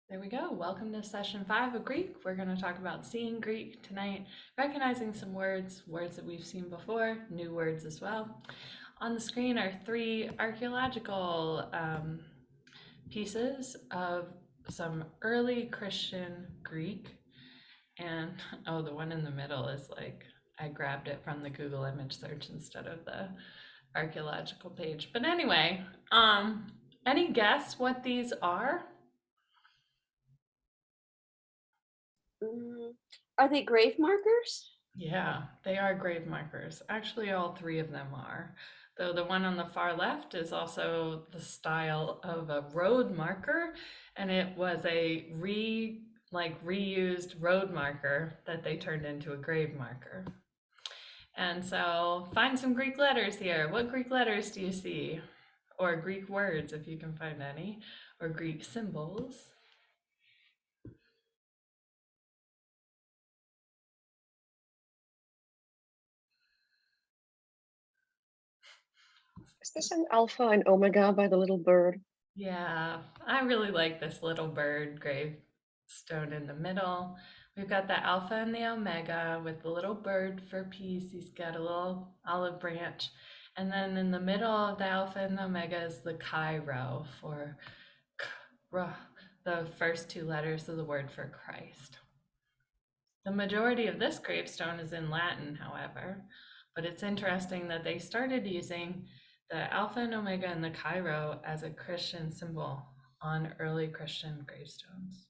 There we go. Welcome to session 5 of Greek. We're going to talk about seeing Greek tonight, recognizing some words that we've seen before, new words as well. On the screen are 3 archaeological pieces of some early Christian Greek. And oh, the one in the middle is like, I grabbed it from the Google image search instead of the archaeological page. But anyway, any guess what these are? Are they grave markers? Yeah, they are grave markers. Actually, all 3 of them are. Though the one on the far left is also the style of a road marker, and it was a reused road marker that they turned into a grave marker. And so find some Greek letters here. What Greek letters do you see? Or Greek words, if you can find any, or Greek symbols. Is this an alpha and omega by the little bird? Yeah, I really like this little bird gravestone in the middle. We've got the alpha and the omega with the little bird for peace. He's got a little olive branch. And then in the middle of the alpha and the omega is the Chi-Rho for the first 2 letters of the word for Christ. The majority of this gravestone is in Latin, however, but it's interesting that they started using the Alpha and Omega and the Chi-Rho as a Christian symbol on early Christian gravestones.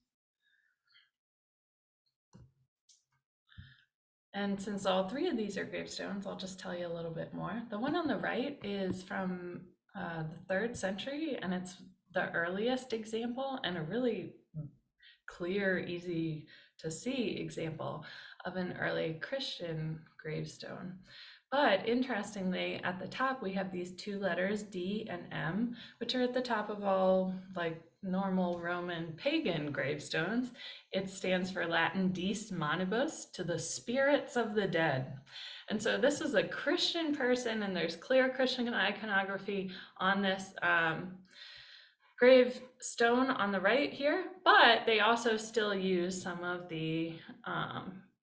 And since all 3 of these are gravestones, I'll just tell you a little bit more. The one on the right is from the 3rd century, and it's the earliest example and a really clear, easy to see example of an early Christian gravestone. But interestingly, at the top, we have these 2 letters, D and M, which are at the top of all like normal Roman pagan gravestones. It stands for Latin Dies Manibus, to the spirits of the dead. And so this is a Christian person, and there's clear Christian iconography on this gravestone on the right here, but they also still use some of the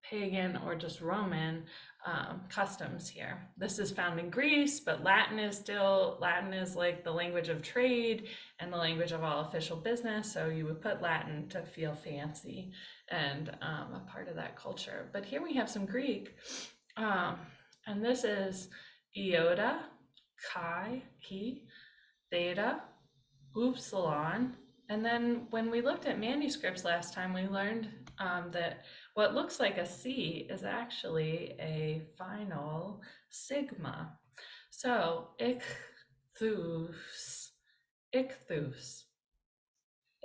pagan or just Roman customs here. This is found in Greece, but Latin is like the language of trade and the language of all official business. So you would put Latin to feel fancy and a part of that culture. But here we have some Greek, and this is iota, chi, theta, upsilon. And then when we looked at manuscripts last time, we learned that what looks like a C is actually a final sigma. So ichthus, ichthus,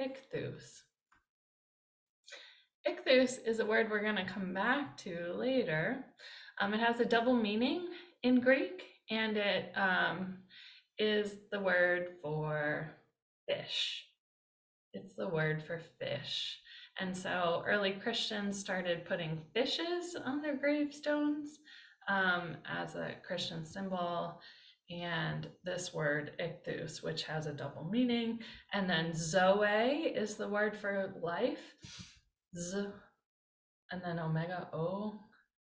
ichthus. Ichthus is a word we're going to come back to later. It has a double meaning in Greek, and it is the word for fish. It's the word for fish. And so early Christians started putting fishes on their gravestones as a Christian symbol. And this word ichthus, which has a double meaning. And then zoe is the word for life. Z, and then omega, O.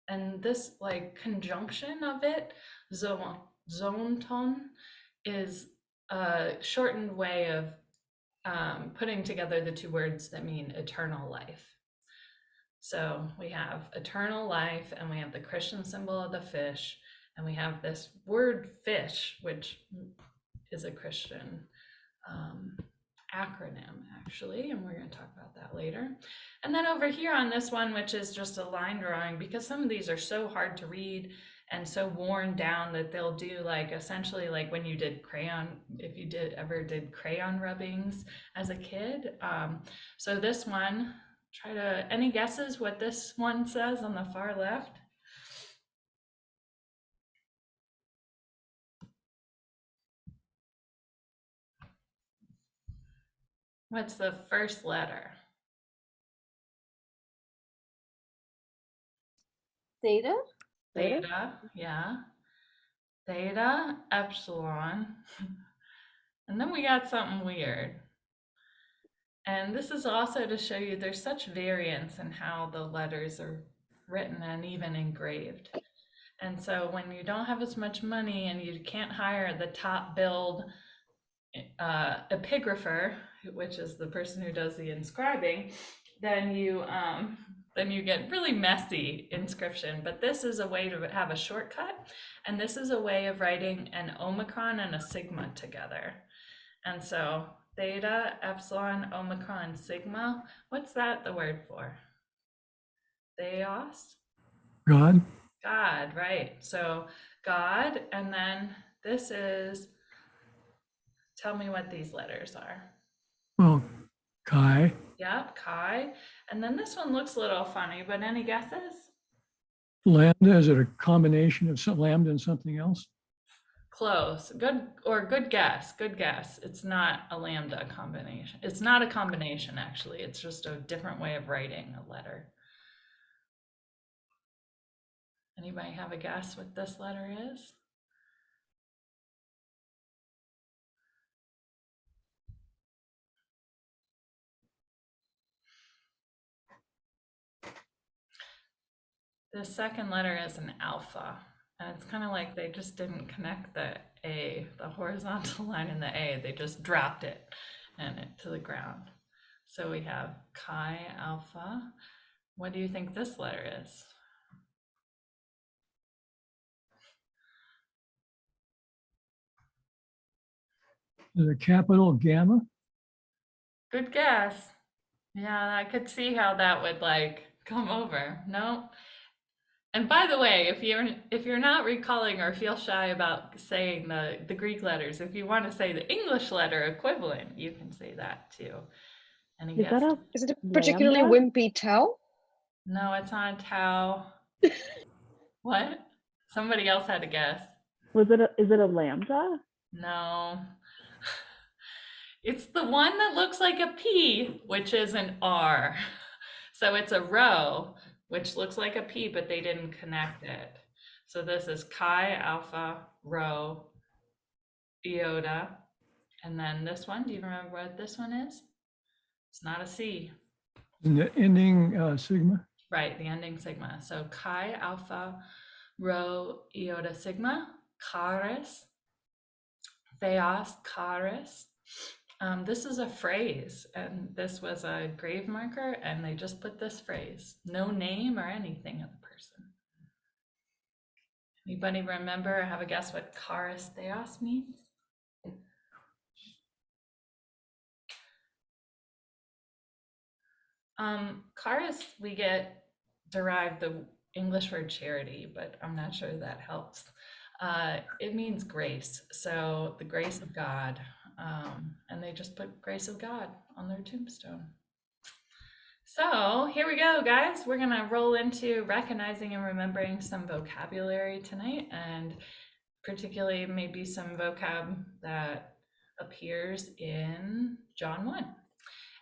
And this like conjunction of it, zonton, is a shortened way of putting together the 2 words that mean eternal life. So we have eternal life, and we have the Christian symbol of the fish, and we have this word fish, which is a Christian acronym, actually, and we're going to talk about that later. And then over here on this one, which is just a line drawing, because some of these are so hard to read and so worn down that they'll do like essentially like when you did crayon, if you ever did crayon rubbings as a kid. So this one, any guesses what this one says on the far left? What's the first letter? Theta? Theta, yeah. Theta, epsilon. And then we got something weird. And this is also to show you there's such variance in how the letters are written and even engraved. And so when you don't have as much money and you can't hire the top billed epigrapher, which is the person who does the inscribing, then you get really messy inscription. But this is a way to have a shortcut, and this is a way of writing an omicron and a sigma together. And so theta, epsilon, omicron, sigma, what's that the word for? Theos? God. God, right. So God, and then this is, tell me what these letters are. Well, Chi. Yep, Chi. And then this one looks a little funny, but any guesses? Lambda, is it a combination of some lambda and something else? Close. Good guess. Good guess. It's not a lambda combination. It's not a combination, actually. It's just a different way of writing a letter. Anybody have a guess what this letter is? The second letter is an alpha, and it's kind of like they just didn't connect the A, the horizontal line in the A. They just dropped it and it to the ground. So we have chi alpha. What do you think this letter is? The capital Gamma. Good guess. Yeah, I could see how that would like come over. No. And by the way, if you're not recalling or feel shy about saying the Greek letters, if you want to say the English letter equivalent, you can say that too. Any Is guess? that a Is it a particularly lambda? wimpy tau? No, it's not tau. What? Somebody else had a guess. Is it a lambda? No. It's the one that looks like a P, which is an R. So it's a rho, which looks like a P, but they didn't connect it. So this is chi, alpha, rho, iota. And then this one, do you remember what this one is? It's not a C. And the ending sigma. Right, the ending sigma. So chi, alpha, rho, iota, sigma, charis, theos, charis. This is a phrase, and this was a grave marker, and they just put this phrase. No name or anything of the person. Anybody remember or have a guess what charis theos means? Charis, we get derived the English word charity, but I'm not sure that helps. It means grace, so the grace of God, and they just put grace of God on their tombstone. So here we go, guys. We're gonna roll into recognizing and remembering some vocabulary tonight, and particularly maybe some vocab that appears in John 1.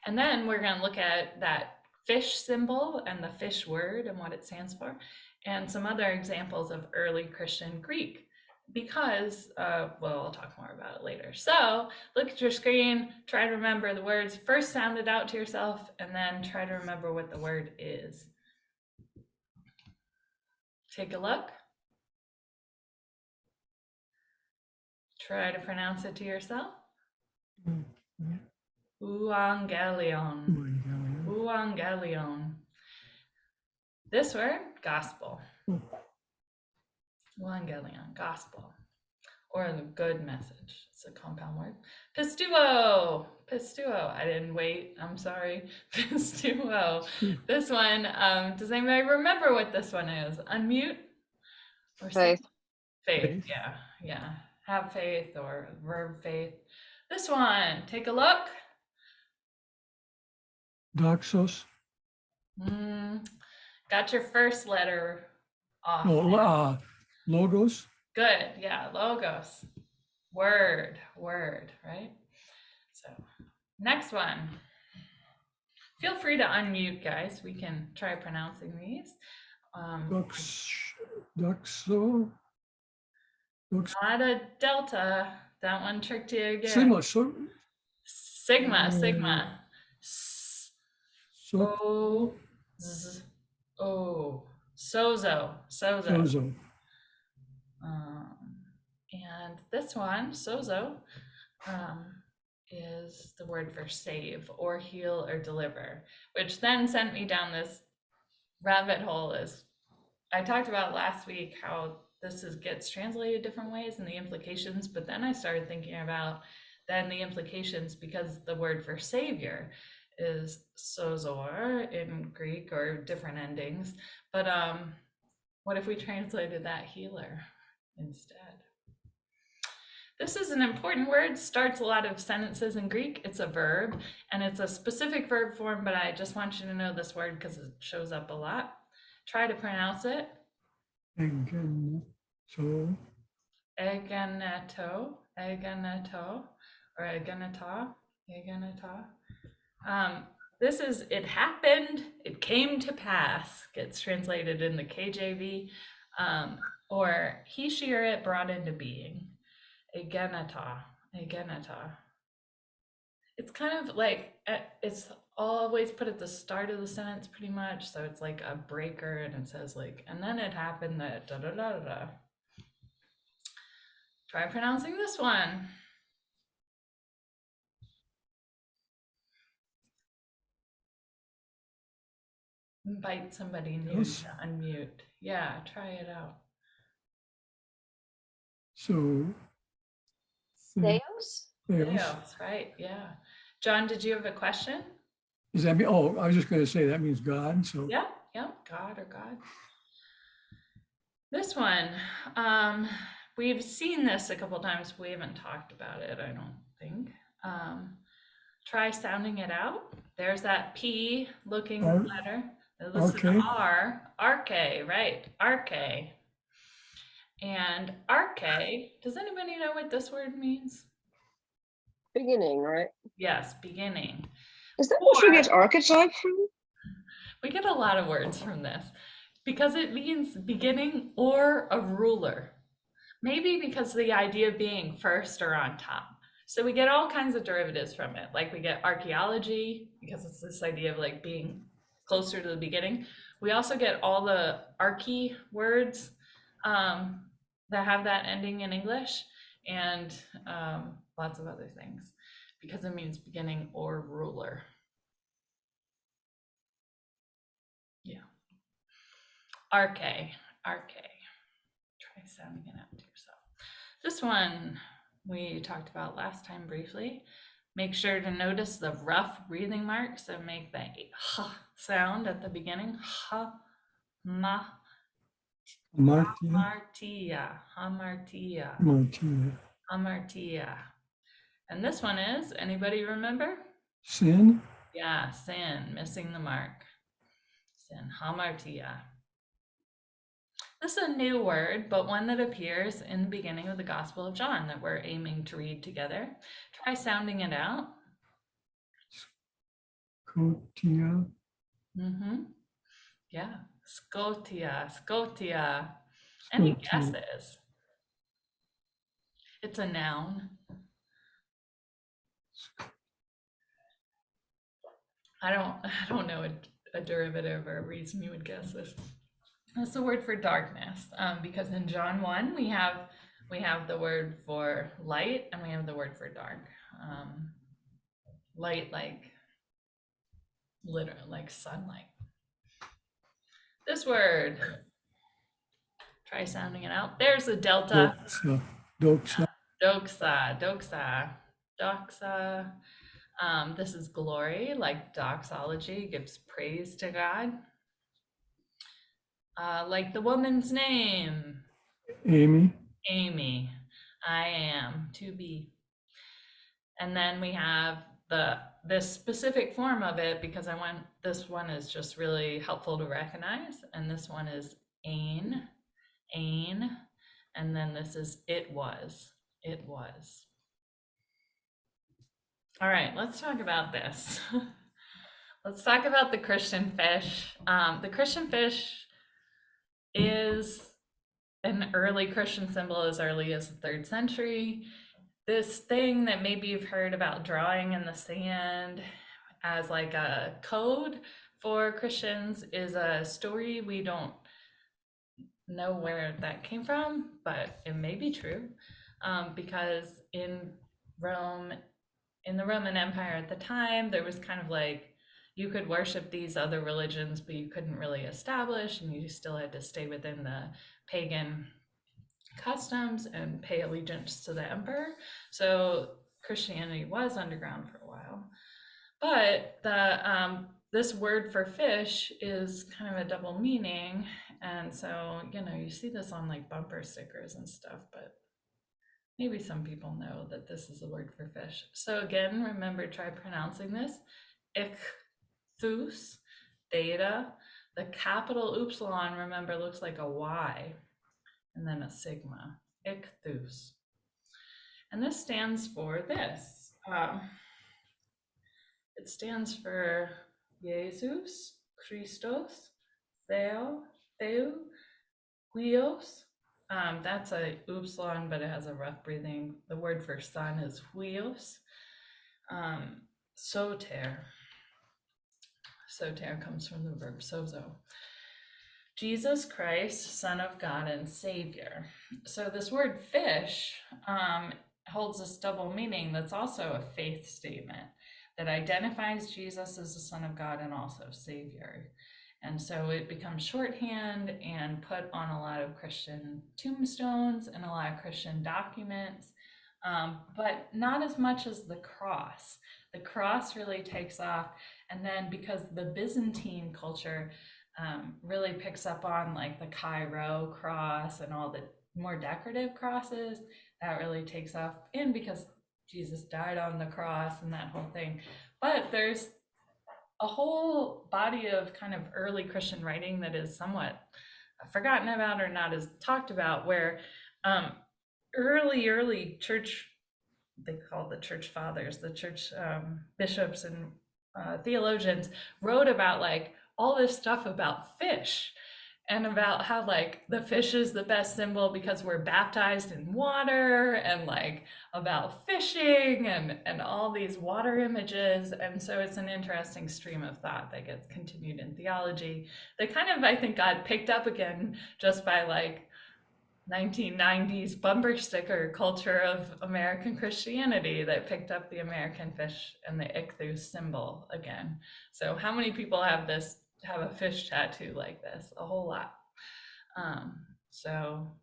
And then we're gonna look at that fish symbol and the fish word and what it stands for, and some other examples of early Christian Greek, because, well, I'll talk more about it later. So look at your screen, try to remember the words, first sound it out to yourself, and then try to remember what the word is. Take a look. Try to pronounce it to yourself. Euangelion. Euangelion. This word, gospel. Evangelion, gospel, or the good message. It's a compound word. Pistuo, pistuo. I didn't wait. I'm sorry. Pistuo. This one. Does anybody remember what this one is? Unmute. Or Faith. Faith. Yeah. Have faith or verb faith. This one. Take a look. Doxos. Got your first letter off. No, logos. Good, yeah, logos. Word, right? So next one. Feel free to unmute, guys. We can try pronouncing these. Doxo. Not a delta. That one tricked you again. Sigma. Sigma. O, z, o. Sozo. Sozo. And this one, sozo, is the word for save or heal or deliver, which then sent me down this rabbit hole. As I talked about last week, how gets translated different ways and the implications, but then I started thinking about then the implications, because the word for savior is sozor in Greek, or different endings, but what if we translated that healer instead? This is an important word, starts a lot of sentences in Greek. It's a verb, and it's a specific verb form, but I just want you to know this word because it shows up a lot. Try to pronounce it. Egeneto. Egeneto, or egeneta. This is it happened, it came to pass, gets translated in the KJV, or he, she, or it brought into being. Egeneta. It's kind of like, it's always put at the start of the sentence pretty much, so it's like a breaker, and it says like, and then it happened that da da da da da. Try pronouncing this one. Invite somebody new Yes. to unmute. Yeah, try it out. So. Theos? Theos. Theos, right? Yeah. John, did you have a question? Does that mean, oh, I was just going to say that means God. So Yeah, God or God. This one, we've seen this a couple times. We haven't talked about it, I don't think. Try sounding it out. There's that P looking Ar- letter. This is arche. R, arche, right? Arche. And arche, does anybody know what this word means? Beginning, right? Yes, beginning. Is that what Or- we get archetype from? We get a lot of words from this because it means beginning or a ruler. Maybe because the idea of being first or on top. So we get all kinds of derivatives from it. Like we get archaeology because it's this idea of like being closer to the beginning. We also get all the archy words that have that ending in English, and lots of other things because it means beginning or ruler. Yeah. Arche. Try sounding it out to yourself. This one we talked about last time briefly. Make sure to notice the rough breathing marks that make the h sound at the beginning. Ha, ma, Martia. hamartia. And this one is, anybody remember? Sin. Yeah, sin, missing the mark. Sin, hamartia. This is a new word, but one that appears in the beginning of the Gospel of John that we're aiming to read together. Try sounding it out. Scotia. Yeah, Scotia. Any guesses? It's a noun. I don't know a derivative or a reason you would guess this. That's the word for darkness, because in John 1 we have the word for light and we have the word for dark. Light like literally like sunlight. This word, try sounding it out. There's a delta. Doxa. Doxa. This is glory, like doxology, gives praise to God. Like the woman's name. Amy. I am, to be. And then we have this specific form of it because this one is just really helpful to recognize. And this one is ain. And then this is it was. All right, let's talk about this. Let's talk about the Christian fish. The Christian fish is an early Christian symbol as early as the 3rd century. This thing that maybe you've heard about drawing in the sand, as like a code for Christians is a story we don't know where that came from, but it may be true, because in Rome, in the Roman Empire at the time, there was kind of like you could worship these other religions, but you couldn't really establish, and you still had to stay within the pagan customs and pay allegiance to the emperor. So Christianity was underground for a while. But the this word for fish is kind of a double meaning. And so, you see this on like bumper stickers and stuff, but maybe some people know that this is a word for fish. So again, remember, try pronouncing this. Ichthus, theta. The capital upsilon, remember, looks like a Y and then a sigma. Ichthus. And this stands for this. It stands for Jesus, Christos, Theo, Huios. That's a upsilon, but it has a rough breathing. The word for son is Huios. Soter. Soter comes from the verb sozo. Jesus Christ, Son of God and Savior. So this word fish holds this double meaning that's also a faith statement that identifies Jesus as the Son of God and also Savior. And so it becomes shorthand and put on a lot of Christian tombstones and a lot of Christian documents, but not as much as the cross. The cross really takes off. And then because the Byzantine culture really picks up on like the Cairo cross and all the more decorative crosses, that really takes off in because Jesus died on the cross and that whole thing. But there's a whole body of kind of early Christian writing that is somewhat forgotten about or not as talked about, where early church, they call the church fathers, the church bishops and theologians wrote about like all this stuff about fish and about how like the fish is the best symbol because we're baptized in water, and like about fishing and all these water images. And so it's an interesting stream of thought that gets continued in theology that kind of, I think, got picked up again just by like 1990s bumper sticker culture of American Christianity that picked up the American fish and the ichthus symbol again. So how many people have a fish tattoo like this? A whole lot. So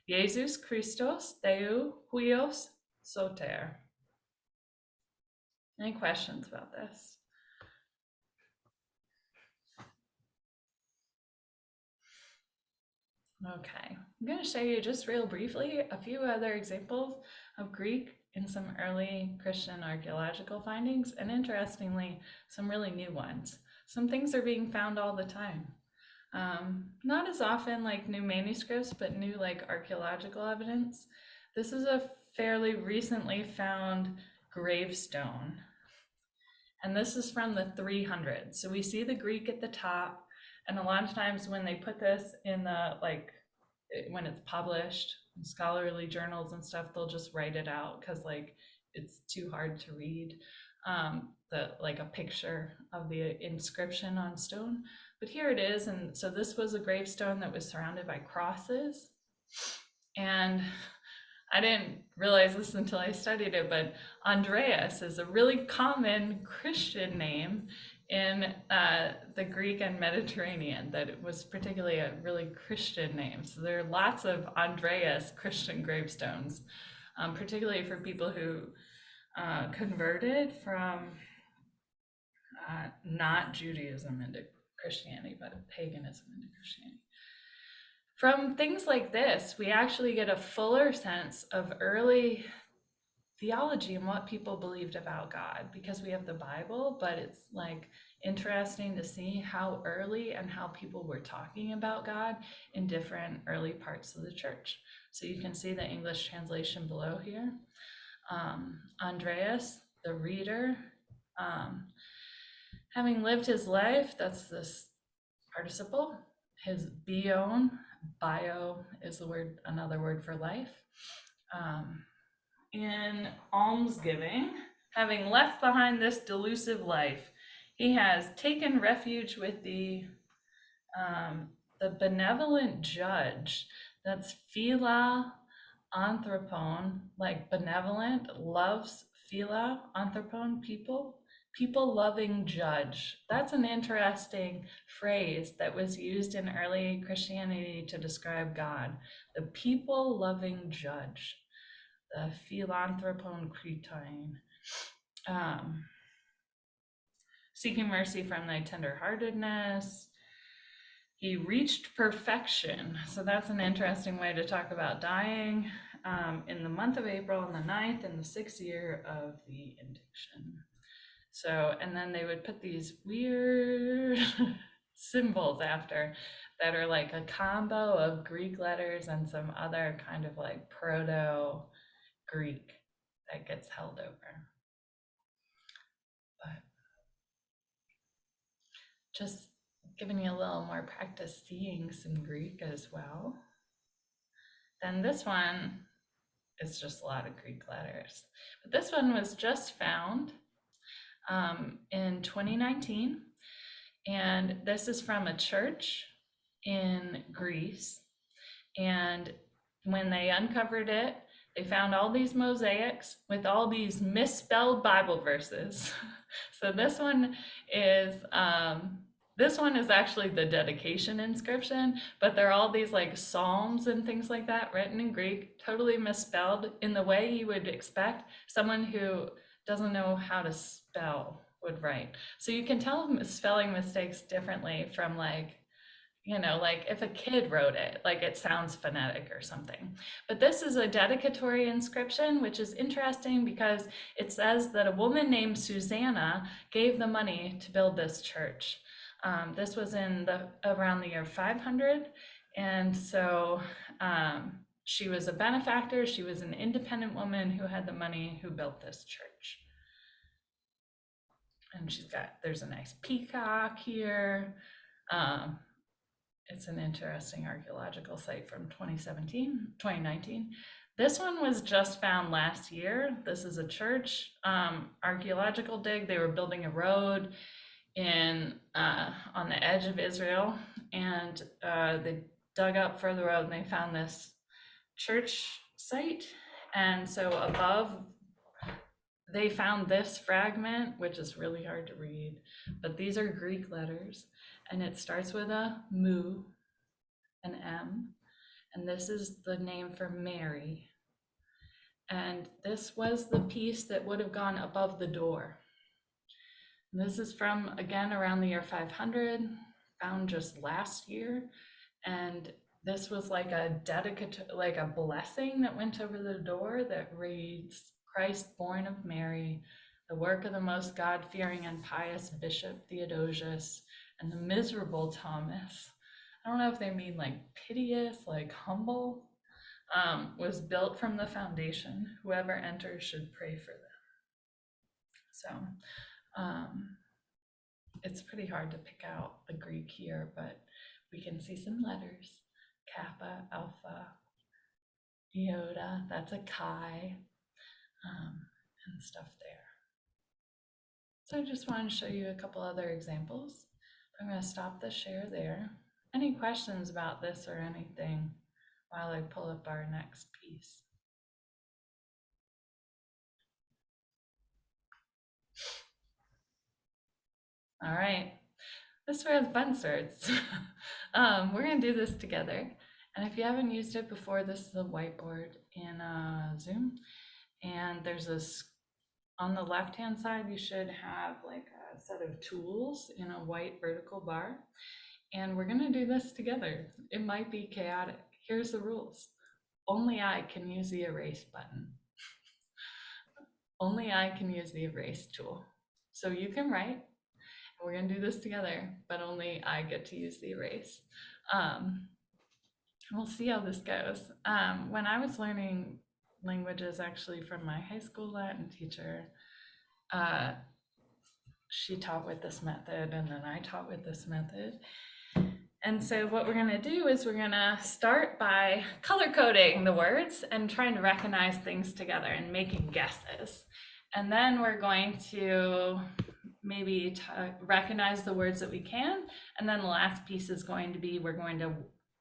Jesus Christos Theou Huios Soter. Any questions about this? Okay, I'm going to show you just real briefly a few other examples of Greek in some early Christian archaeological findings, and interestingly, some really new ones. Some things are being found all the time. Not as often like new manuscripts, but new like archaeological evidence. This is a fairly recently found gravestone. And this is from the 300s. So we see the Greek at the top. And a lot of times when they put this in the, like, when it's published in scholarly journals and stuff, they'll just write it out because like it's too hard to read. Like a picture of the inscription on stone, but here it is. And so this was a gravestone that was surrounded by crosses, and I didn't realize this until I studied it, but Andreas is a really common Christian name in the Greek and Mediterranean, that it was particularly a really Christian name. So there are lots of Andreas Christian gravestones, particularly for people who converted from not Judaism into Christianity, but paganism into Christianity. From things like this, we actually get a fuller sense of early theology and what people believed about God, because we have the Bible, but it's like interesting to see how early and how people were talking about God in different early parts of the church. So you can see the English translation below here. Andreas, the reader, having lived his life, that's this participle. His bio is the word, another word for life. In almsgiving, having left behind this delusive life, He has taken refuge with the benevolent judge. That's phila anthropon, like benevolent, loves phila anthropon, people loving judge. That's an interesting phrase that was used in early Christianity to describe God. The people loving judge, the philanthropon cretin. Seeking mercy from thy tenderheartedness. He reached perfection. So that's an interesting way to talk about dying. In the month of April on the 9th in the 6th year of the indiction. So, and then they would put these weird symbols after that are like a combo of Greek letters and some other kind of like Proto-Greek that gets held over. But just giving you a little more practice seeing some Greek as well. Then this one is just a lot of Greek letters. But this one was just found in 2019. And this is from a church in Greece. And when they uncovered it, they found all these mosaics with all these misspelled Bible verses. So this one is actually the dedication inscription, but there are all these like psalms and things like that written in Greek, totally misspelled in the way you would expect someone who doesn't know how to spell would write. So you can tell spelling mistakes differently from like, you know, like if a kid wrote it, like it sounds phonetic or something. But this is a dedicatory inscription, which is interesting because it says that a woman named Susanna gave the money to build this church. This was in around the year 500. And so she was a benefactor. She was an independent woman who had the money who built this church. And there's a nice peacock here. It's an interesting archaeological site from 2019. This one was just found last year. This is a church archaeological dig. They were building a road on the edge of Israel, and they dug up further road and they found this church site. And so above, they found this fragment, which is really hard to read, but these are Greek letters, and it starts with a mu, an M, and this is the name for Mary. And this was the piece that would have gone above the door. And this is from, again, around the year 500, found just last year. And this was like a like a blessing that went over the door that reads, Christ born of Mary, the work of the most God-fearing and pious Bishop Theodosius, and the miserable Thomas. I don't know if they mean like piteous, like humble, was built from the foundation. Whoever enters should pray for them. So it's pretty hard to pick out the Greek here, but we can see some letters. Kappa, Alpha, Iota, that's a chi, and stuff there. So I just wanted to show you a couple other examples. I'm going to stop the share there. Any questions about this or anything while I pull up our next piece? All right, this is where the fun starts. We're going to do this together. And if you haven't used it before, this is a whiteboard in Zoom. And there's this, on the left-hand side, you should have like a set of tools in a white vertical bar. And we're going to do this together. It might be chaotic. Here's the rules. Only I can use the erase button. Only I can use the erase tool. So you can write. We're going to do this together, but only I get to use the erase. We'll see how this goes. When I was learning languages, actually from my high school Latin teacher, she taught with this method, and then I taught with this method. And so what we're going to do is we're going to start by color coding the words and trying to recognize things together and making guesses. And then we're going to maybe recognize the words that we can. And then the last piece is going to be, we're going to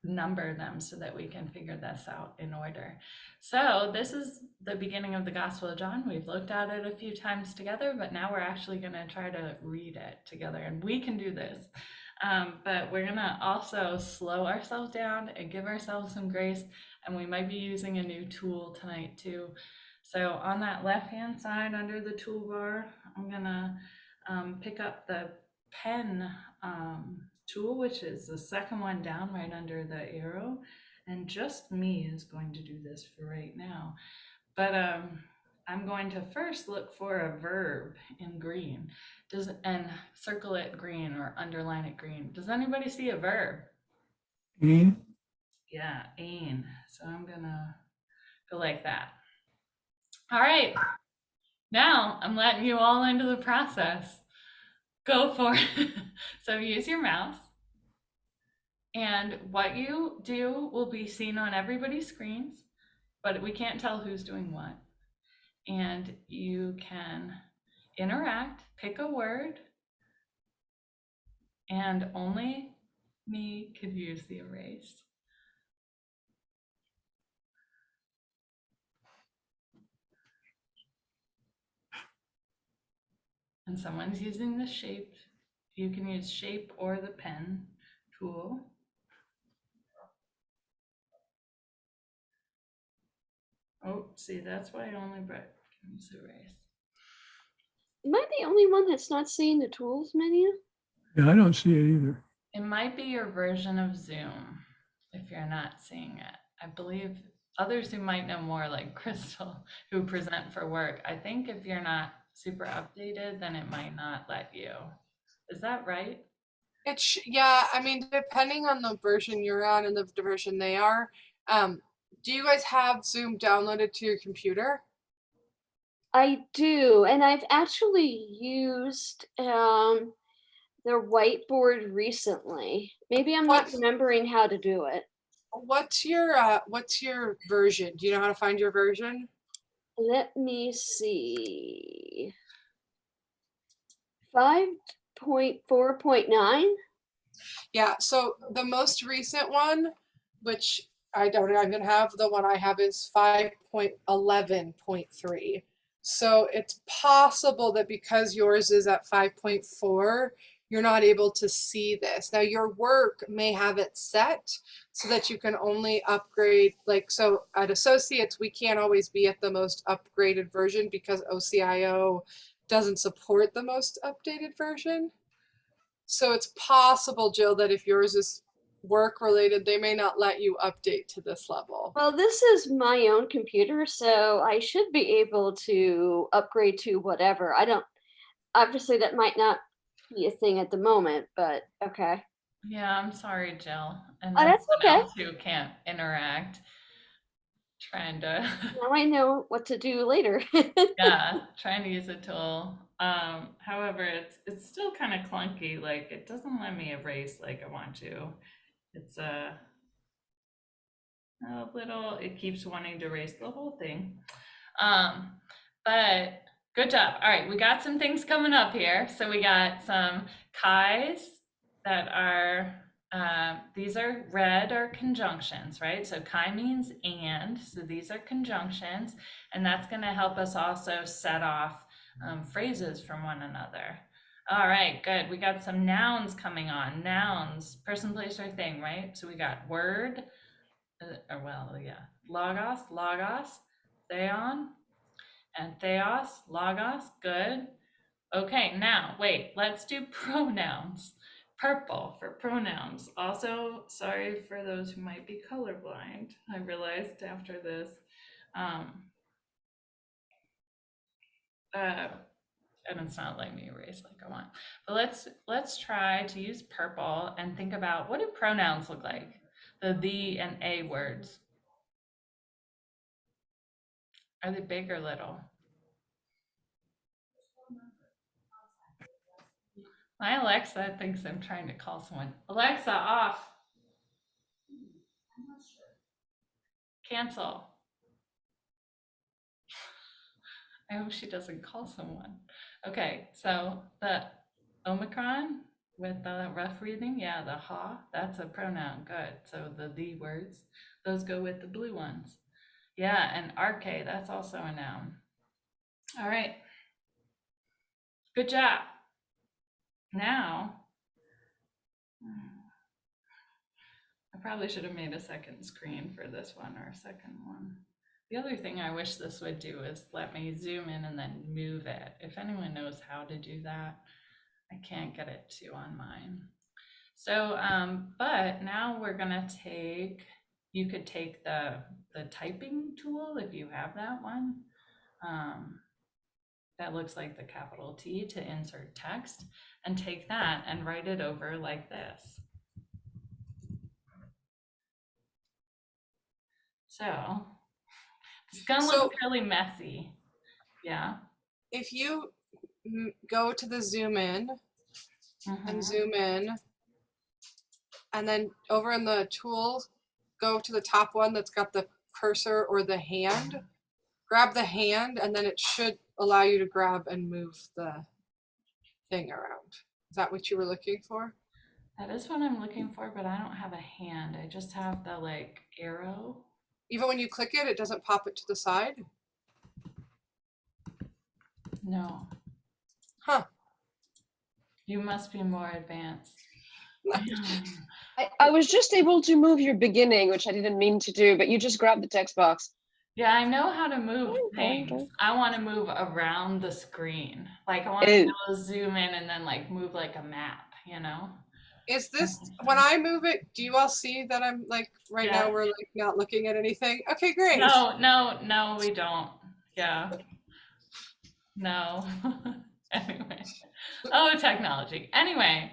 number them so that we can figure this out in order. So this is the beginning of the Gospel of John. We've looked at it a few times together, but now we're actually going to try to read it together, and we can do this. But we're going to also slow ourselves down and give ourselves some grace, and we might be using a new tool tonight too. So on that left-hand side under the toolbar, I'm going to pick up the pen tool, which is the second one down right under the arrow. And just me is going to do this for right now. But I'm going to first look for a verb in green. And circle it green or underline it green. Does anybody see a verb? Ain, Yeah, ain. So I'm gonna go like that. All right. Now I'm letting you all into the process. Go for it. So use your mouse. And what you do will be seen on everybody's screens, but we can't tell who's doing what. And you can interact, pick a word, and only me could use the erase. And someone's using the shape. You can use shape or the pen tool. Oh, see, that's why only Brett can use erase. Am I the only one that's not seeing the tools menu? yeah, I don't see it either. It might be your version of Zoom if you're not seeing it. I believe others who might know more, like Crystal, who present for work, I think if you're not super updated, then it might not let you. Is that right? Yeah, I mean, depending on the version you're on and the version they are, do you guys have Zoom downloaded to your computer? I do, and I've actually used their whiteboard recently. Maybe I'm not What? remembering how to do it. What's your version? Do you know how to find your version? Let me see. 5.4.9. Yeah, so the most recent one, which I don't even have, the one I have is 5.11.3. So it's possible that because yours is at 5.4, you're not able to see this. Now your work may have it set so that you can only upgrade, like, so at Associates, we can't always be at the most upgraded version because OCIO doesn't support the most updated version. So it's possible, Jill, that if yours is work related, they may not let you update to this level. Well, this is my own computer, so I should be able to upgrade to whatever. I don't, obviously that might not be a thing at the moment, but okay. Yeah, I'm sorry, Jill. And Oh, that's someone okay. else who can't interact. Trying to Now I know what to do later. yeah, trying to use a tool. However, it's still kind of clunky. Like it doesn't let me erase like I want to. It's a little. It keeps wanting to erase the whole thing. But good job. All right, we got some things coming up here. So we got some Kais that are. These are red or conjunctions, right? So Kai means and, so these are conjunctions, and that's going to help us also set off phrases from one another. All right, good. We got some nouns coming on. Nouns, person, place, or thing, right? So we got word, logos, theon, and theos, logos, good. Okay, now, wait, let's do pronouns. Purple for pronouns. Also, sorry for those who might be colorblind. I realized after this. And it's not letting me erase like I want. But let's try to use purple and think about, what do pronouns look like? The and a words. Are they big or little? My Alexa thinks I'm trying to call someone. Alexa, off. Cancel. I hope she doesn't call someone. Okay, so the Omicron with the rough breathing, yeah, the ha, that's a pronoun. Good. So the words, those go with the blue ones. Yeah, and arche, that's also a noun. All right. Good job. Now, I probably should have made a second screen for this one or a second one. The other thing I wish this would do is let me zoom in and then move it. If anyone knows how to do that, I can't get it to on mine. So, but now we're gonna take, you could take the typing tool if you have that one. That looks like the capital T to insert text, and take that and write it over like this. So it's gonna look really messy. Yeah. If you go to the zoom in Mhm. and zoom in, and then over in the tools, go to the top one that's got the cursor or the hand. Grab the hand, and then it should allow you to grab and move the thing around. Is that what you were looking for? That is what I'm looking for, but I don't have a hand. I just have the like arrow. Even when you click it, it doesn't pop it to the side? No. Huh. You must be more advanced. I was just able to move your beginning, which I didn't mean to do, but you just grabbed the text box. Yeah, I know how to move Doink, doink, things. doink. I want to move around the screen. Like I want to be able to zoom in and then like move like a map, you know? Is this, when I move it, do you all see that I'm like, right now Yes. we're like not looking at anything? Okay, great. No, we don't. Yeah. No. Anyway. Oh, technology. Anyway,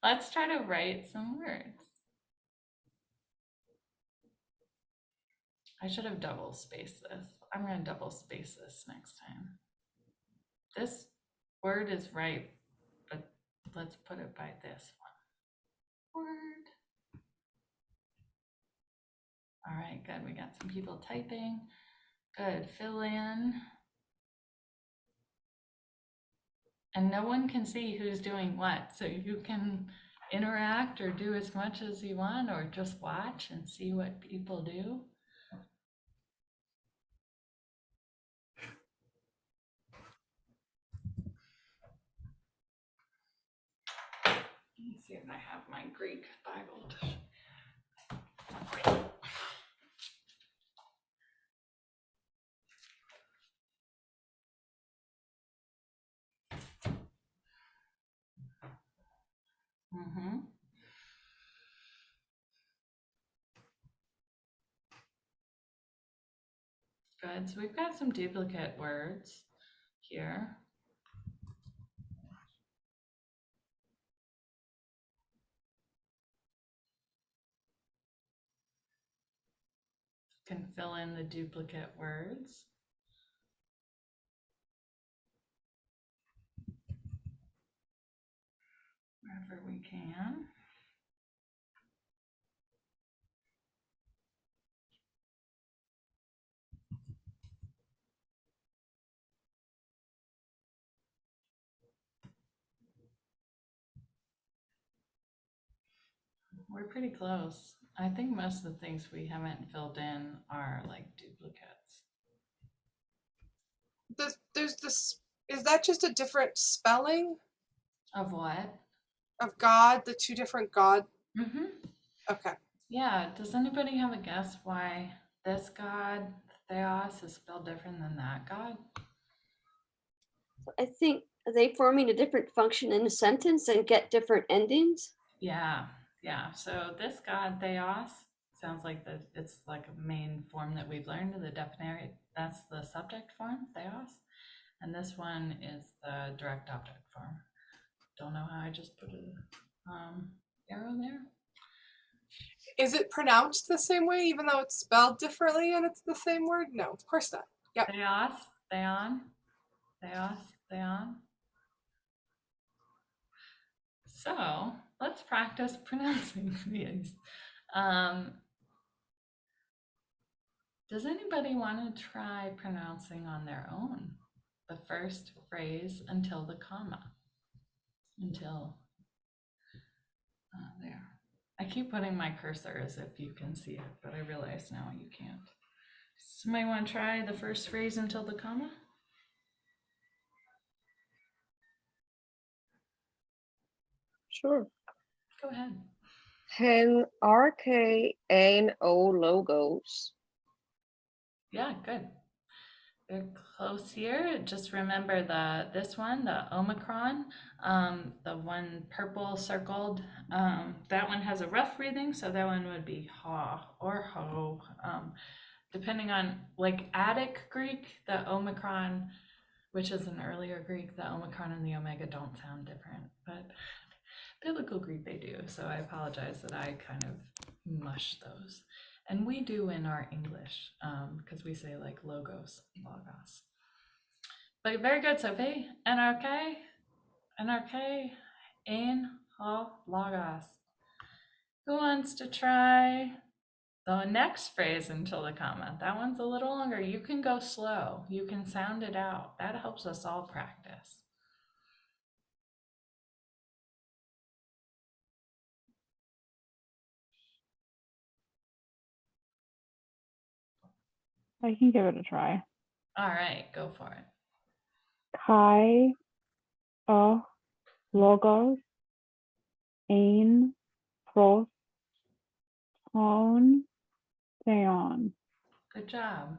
let's try to write some words. I should have double spaced this. I'm going to double space this next time. This word is right, but let's put it by this one. Word. All right, good. We got some people typing. Good. Fill in. And no one can see who's doing what. So you can interact or do as much as you want, or just watch and see what people do. Let me see if I have my Greek Bible. Mm-hmm. Good. So we've got some duplicate words here. Can fill in the duplicate words. Wherever we can. We're pretty close. I think most of the things we haven't filled in are like duplicates. There's this, is that just a different spelling Of what? of God, the two different God? Mm-hmm. Okay. Yeah, does anybody have a guess why this God, Theos, is spelled different than that God? I think, are they forming a different function in a sentence and get different endings? Yeah. So this God, Theos, sounds like it's like a main form that we've learned in the definite. That's the subject form, Theos. And this one is the direct object form. Don't know how I just put an arrow there. Is it pronounced the same way, even though it's spelled differently and it's the same word? No, of course not. Yep. Theos, Theon, Theos, Theon. So let's practice pronouncing these. Does anybody want to try pronouncing on their own? the first phrase until the comma. Until there. I keep putting my cursor as if you can see it, but I realize now you can't. Somebody want to try the first phrase until the comma? Sure. Go ahead. Hen RKNO logos. Yeah, good. They're close here. Just remember this one, the Omicron, the one purple circled. That one has a rough breathing, so that one would be ha or ho. Depending on like Attic Greek, the Omicron, which is an earlier Greek, the Omicron and the Omega don't sound different, but Biblical Greek they do. So I apologize that I kind of mush those. And we do in our English, because we say like logos. But very good, Sophie. NRK, in ho logos. Who wants to try the next phrase until the comma? That one's a little longer. You can go slow. You can sound it out. That helps us all practice. I can give it a try. All right, go for it. Kai logos ein pros ton theon. Good job.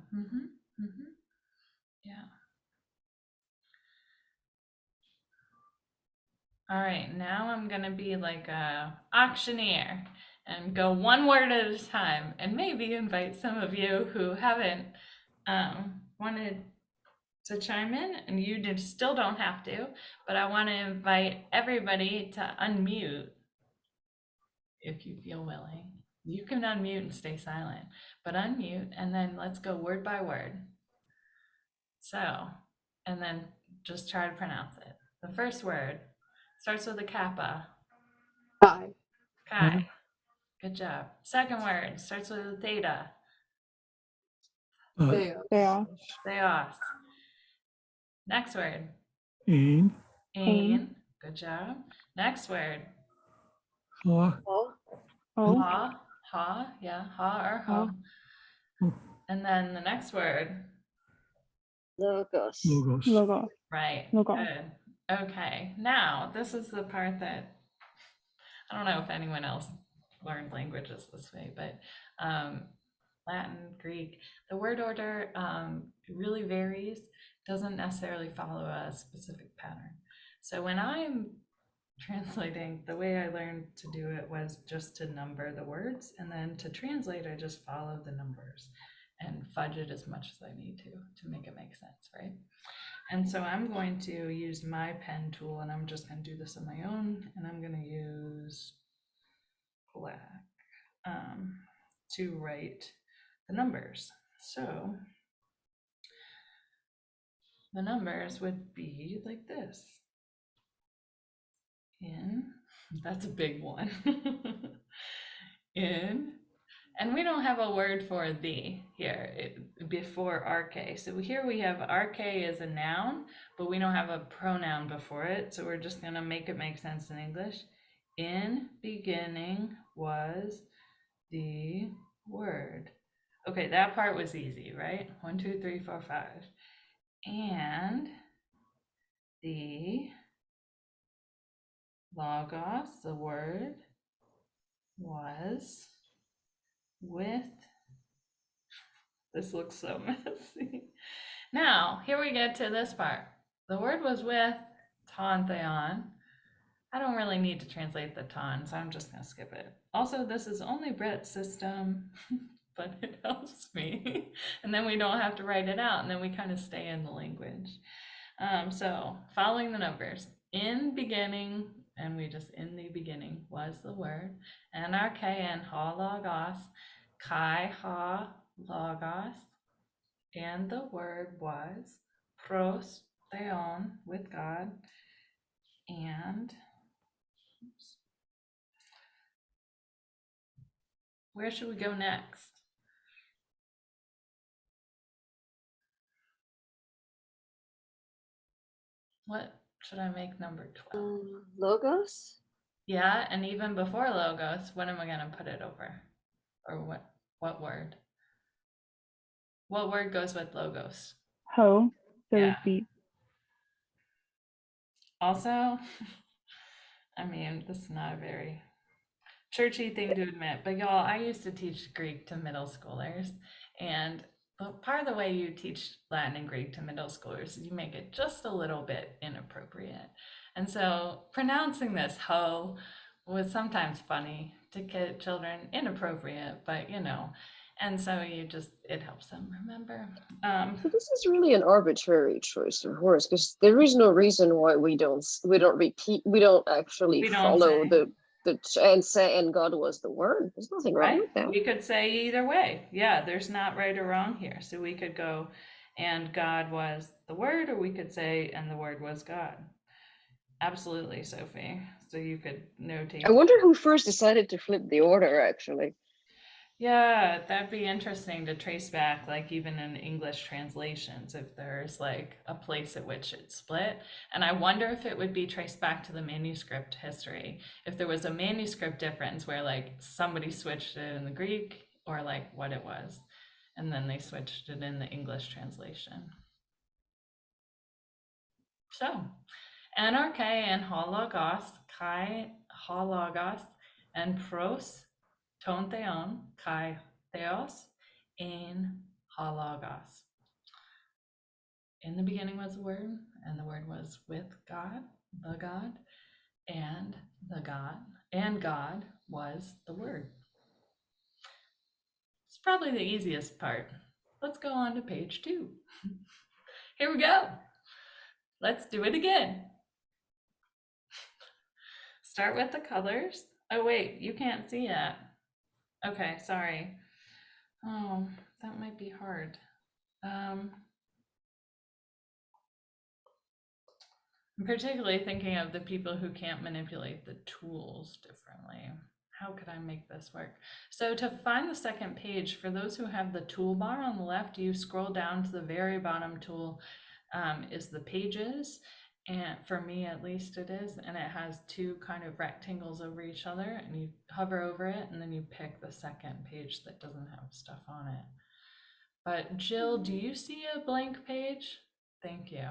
Yeah. All right, now I'm gonna be like a auctioneer and go one word at a time, and maybe invite some of you who haven't wanted to chime in, and you still don't have to, but I want to invite everybody to unmute if you feel willing. You can unmute and stay silent, but unmute, and then let's go word by word. So, and then just try to pronounce it. The first word starts with a kappa. Kai. Kai. Good job. Second word starts with a theta. Theos. Theos. Theos. Next word. Ein, Ain. Good job. Next word. ha, Oh, Ha. Ha. Yeah. Ha or ho. Oh. And then the next word. logos. logos. Logo. Right. Logo. Good. Okay. Now, this is the part that I don't know if anyone else learned languages this way, but Latin, Greek, the word order really varies, doesn't necessarily follow a specific pattern. So when I'm translating, the way I learned to do it was just to number the words, and then to translate, I just follow the numbers and fudge it as much as I need to make it make sense, right? And so I'm going to use my pen tool, and I'm just going to do this on my own, and I'm going to use black to write the numbers. So the numbers would be like this. That's a big one. And we don't have a word for the here before RK. So here we have RK as a noun, but we don't have a pronoun before it. So we're just gonna make it make sense in English. In beginning was the word. Okay, that part was easy, right? 1, 2, 3, 4, 5. And the logos, the word, was with, this looks so messy. Now, here we get to this part. The word was with ton theon. I don't really need to translate the ton, so I'm just gonna skip it. Also, this is only Brett's system, but it helps me. And then we don't have to write it out, and then we kind of stay in the language. So following the numbers, in beginning, and we just in the beginning was the word, NRK and ha logos, kai ha logos, and the word was pros theon, with God, and where should we go next? What should I make number 12? Logos? Yeah, and even before logos, what am I gonna put it over? Or what word? What word goes with logos? Ho. So Yeah. feet. Also, I mean, this is not a very churchy thing to admit, but y'all, I used to teach Greek to middle schoolers, and part of the way you teach Latin and Greek to middle schoolers is you make it just a little bit inappropriate. And so pronouncing this ho was sometimes funny to kid children, inappropriate, but and so it helps them remember. So this is really an arbitrary choice of words because there is no reason why we don't actually We don't follow say. and say and God was the word. There's nothing wrong Right? with that. We could say either way. Yeah, there's not right or wrong here. So we could go, and God was the word, or we could say, and the word was God. Absolutely, Sophie. So you could notate. I wonder who first decided to flip the order, actually. Yeah, that'd be interesting to trace back, like even in English translations, if there's like a place at which it's split. And I wonder if it would be traced back to the manuscript history, if there was a manuscript difference where like somebody switched it in the Greek or like what it was, and then they switched it in the English translation. So, NRK and hologos, kai hologos, and pros ton theon, kai theos, in hologos. In the beginning was the Word, and the Word was with God, and God was the Word. It's probably the easiest part. Let's go on to page 2. Here we go. Let's do it again. Start with the colors. Oh wait, you can't see that. Okay, sorry. Oh, that might be hard. I'm particularly thinking of the people who can't manipulate the tools differently. How could I make this work? So to find the second page, for those who have the toolbar on the left, you scroll down to the very bottom tool is the pages. And for me, at least it is, and it has 2 kind of rectangles over each other, and you hover over it, and then you pick the second page that doesn't have stuff on it. But Jill, do you see a blank page? Thank you.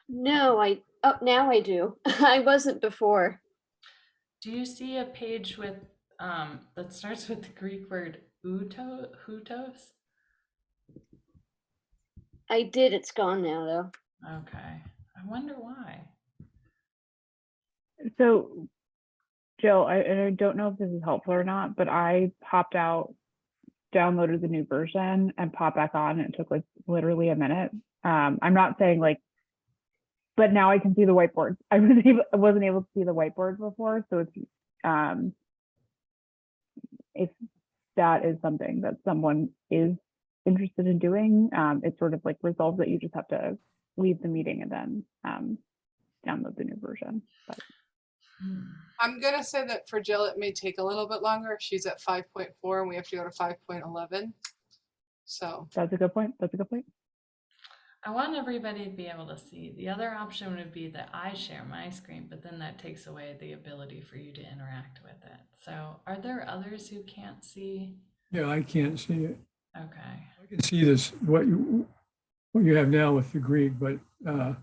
No, now I do. I wasn't before. Do you see a page with that starts with the Greek word hutos? I did. It's gone now, though. Okay. I wonder why. So, Jill, I don't know if this is helpful or not, but I popped out, downloaded the new version, and popped back on. And it took like literally a minute. I'm not saying like, but now I can see the whiteboard. I wasn't able to see the whiteboard before, so if that is something that someone is interested in doing, it sort of like resolves that you just have to leave the meeting and then download the new version. But I'm gonna say that for Jill, it may take a little bit longer if she's at 5.4 and we have to go to 5.11. So that's a good point. I want everybody to be able to see. The other option would be that I share my screen, but then that takes away the ability for you to interact with it. So are there others who can't see? Yeah, I can't see it. Okay. I can see this, what you have now with the Greek, but I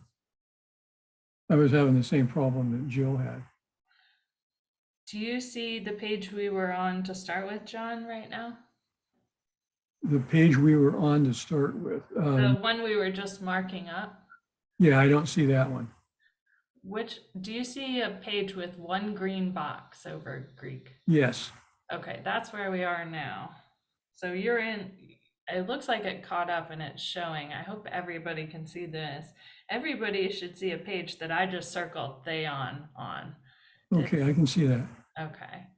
was having the same problem that Jill had. Do you see the page we were on to start with, John, right now? The page we were on to start with. The one we were just marking up? Yeah, I don't see that one. Do you see a page with 1 green box over Greek? Yes. Okay, that's where we are now. So you're in, it looks like it caught up and it's showing. I hope everybody can see this. Everybody should see a page that I just circled theon on. Okay, I can see that. Okay.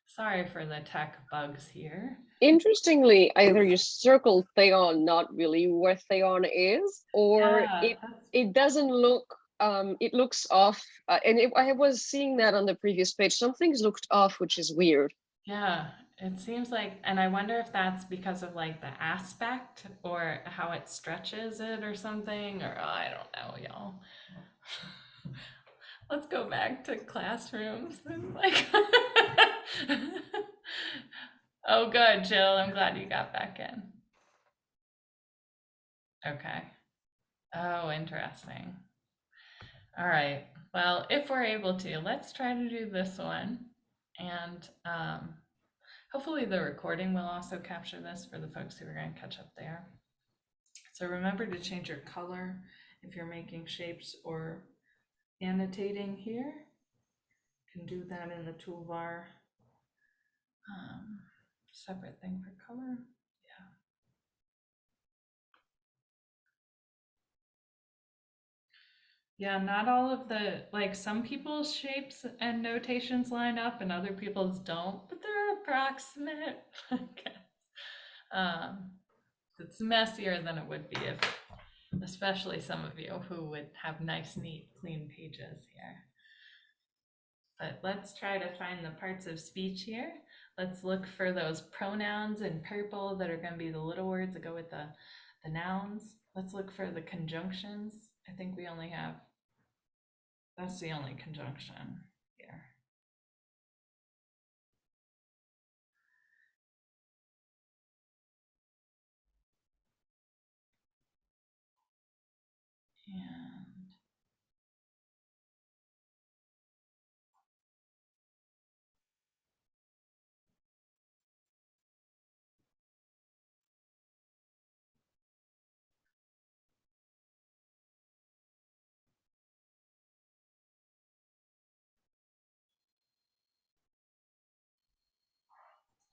Sorry for the tech bugs here. Interestingly, either you circle theon not really where theon is, or Yeah, it doesn't look, it looks off. I was seeing that on the previous page. Something's looked off, which is weird. yeah, it seems like, and I wonder if that's because of like the aspect or how it stretches it or something, or I don't know, y'all. Let's go back to classrooms and like, oh, good, Jill. I'm glad you got back in. Okay. Oh, interesting. All right. Well, if we're able to, let's try to do this one. And hopefully the recording will also capture this for the folks who are going to catch up there. So remember to change your color if you're making shapes or annotating here. You can do that in the toolbar. Separate thing for color. Yeah, not all of the, like some people's shapes and notations line up and other people's don't, but they're approximate, I guess. It's messier than it would be if, especially some of you who would have nice, neat, clean pages here. But let's try to find the parts of speech here. Let's look for those pronouns in purple that are going to be the little words that go with the nouns. Let's look for the conjunctions. I think we only have, that's the only conjunction here. And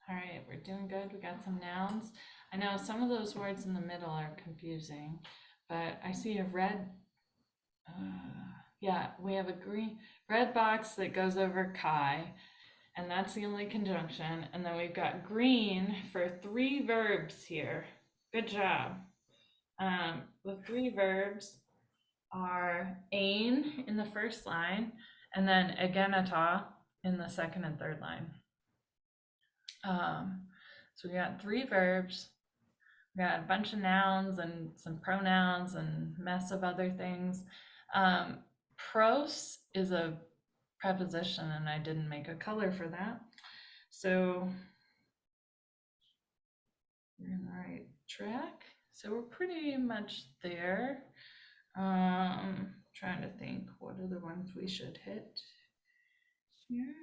all right, we're doing good. We got some nouns. I know some of those words in the middle are confusing, but I see a red, yeah, we have a red box that goes over Kai, and that's the only conjunction. And then we've got green for 3 verbs here. Good job. The 3 verbs are ain in the first line, and then agenata in the second and third line. So we got 3 verbs, we got a bunch of nouns and some pronouns and mess of other things. Pros is a preposition and I didn't make a color for that. So we're in the right track. So we're pretty much there. Trying to think what other ones we should hit here.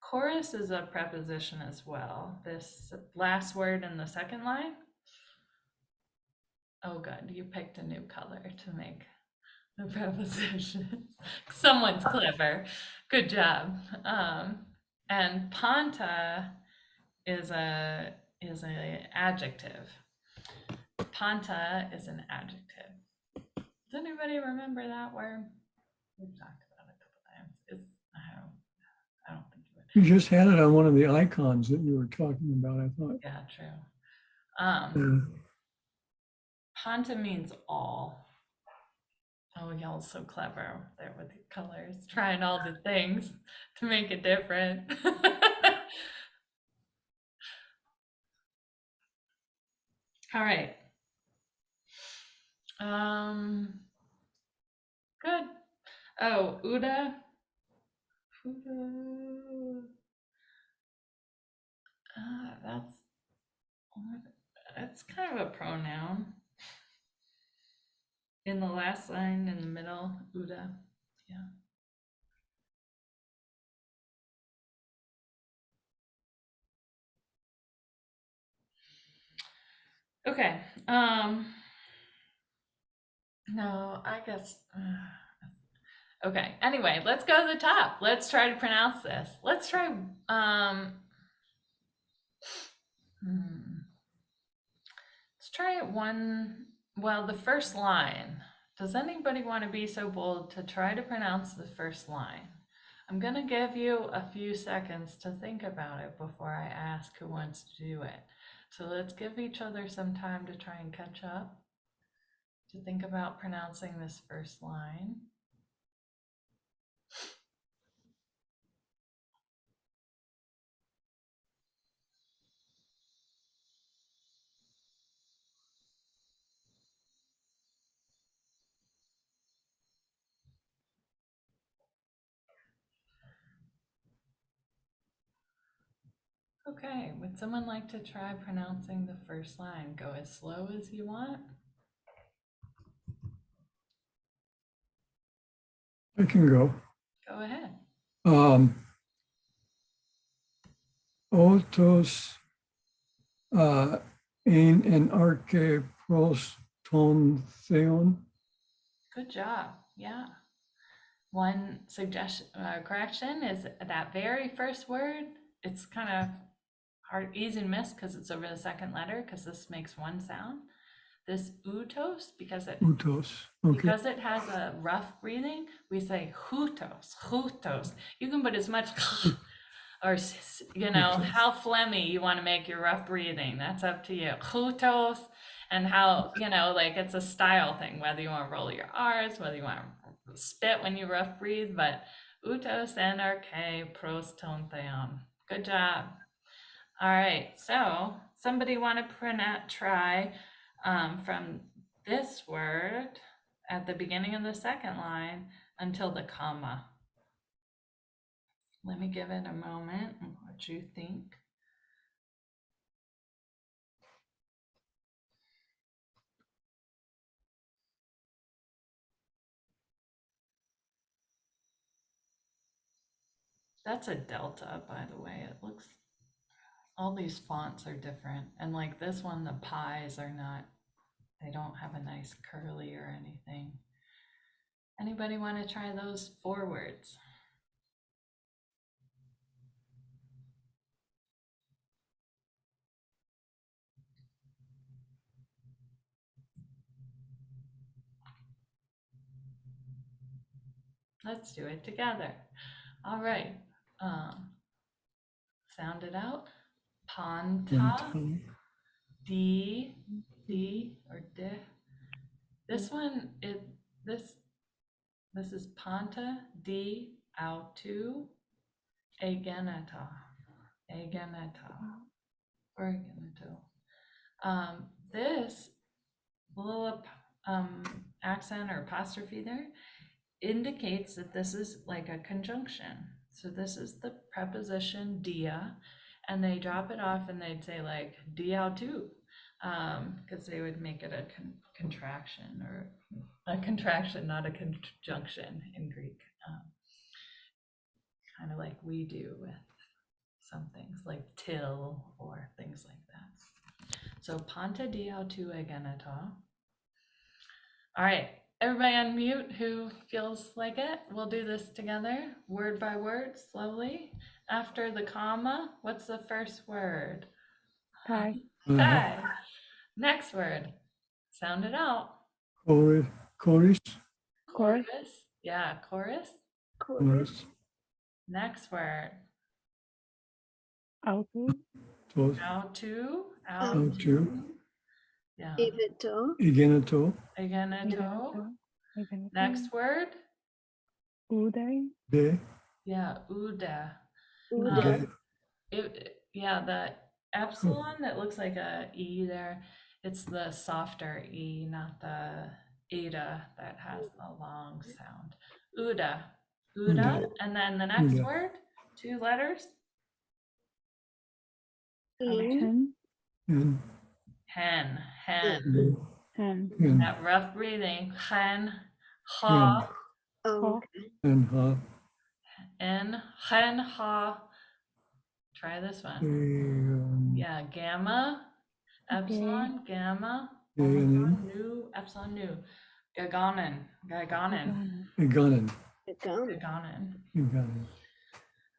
Chorus is a preposition as well. This last word in the second line. Oh, good. You picked a new color to make the preposition. Someone's clever. Good job. And panta is a adjective. Panta is an adjective. Does anybody remember that word? We've talked about it a couple times. I don't think you would. You just had it on one of the icons that you were talking about, I thought. Yeah, true. Yeah. Panta means all. Oh, y'all so clever there with the colors, trying all the things to make it different. All right. Good. Oh, Uda. That's kind of a pronoun. In the last line in the middle, Uda. Yeah. Okay. No, I guess. Okay. Anyway, let's go to the top. Let's try to pronounce this. Let's try. Let's try it one. Well, the first line. Does anybody want to be so bold to try to pronounce the first line? I'm going to give you a few seconds to think about it before I ask who wants to do it. So let's give each other some time to try and catch up, to think about pronouncing this first line. Okay, would someone like to try pronouncing the first line? Go as slow as you want. I can go. Go ahead. Otos ein en arche pros ton theon. Good job. Yeah. One suggestion, correction is that very first word. It's kind of hard, easy to miss because it's over the second letter because this makes one sound. This utos, because it has a rough breathing, we say hutos, hutos. You can put as much or how phlegmy you want to make your rough breathing. That's up to you. Hutos, and how like it's a style thing, whether you want to roll your R's, whether you want to spit when you rough breathe, but utos and arche pros ton theon. Good job. All right, so somebody want to try from this word at the beginning of the second line until the comma. Let me give it a moment and what you think. That's a delta, by the way. It looks, all these fonts are different. And like this one, the pies are not, they don't have a nice curly or anything. Anybody want to try those 4 words? Let's do it together. All right. Sound it out. Panta, D or D. This one is this is Panta D autu agenata. Or agenato. This little accent or apostrophe there indicates that this is like a conjunction. So this is the preposition dia, and they drop it off and they'd say like diautu, because they would make it a contraction, or a contraction, not a conjunction in Greek, kind of like we do with some things like till or things like that. So panta diautu agenata. All right, everybody unmute who feels like it. We'll do this together, word by word, slowly. After the comma, what's the first word? Hi. Thigh. Next word. Sound it out. Chorus. Chorus. Yeah, chorus. Chorus. Next word. Alto. Autu. Yeah. Egenato. Agenato. Next word. Ude. De. Yeah, uda. De. Yeah, the epsilon that looks like a E there, it's the softer E, not the eta that has the long sound. Uda. And then the next word, 2 letters. Hen. And Hen. Hen. That rough breathing. Hen. Ha. And ha. N. Hen. Ha. Try this one. Yeah, gamma. Epsilon. Gamma. Nu. Epsilon. Nu. Gaganen. Egonen.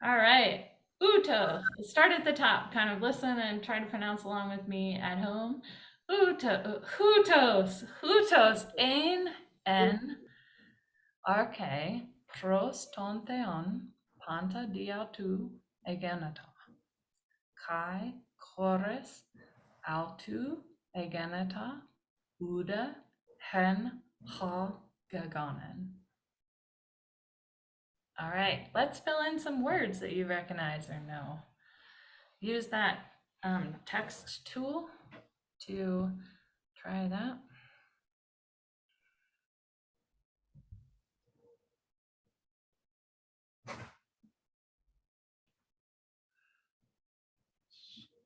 All right. Utos. Let's start at the top. Kind of listen and try to pronounce along with me at home. Hutos. Ein, en, arche, pros ton theon, panta diautu, agenato. Kai, chorus, autu, agenata, uda, hen, ha, gaganen. All right, let's fill in some words that you recognize or know. Use that text tool to try that.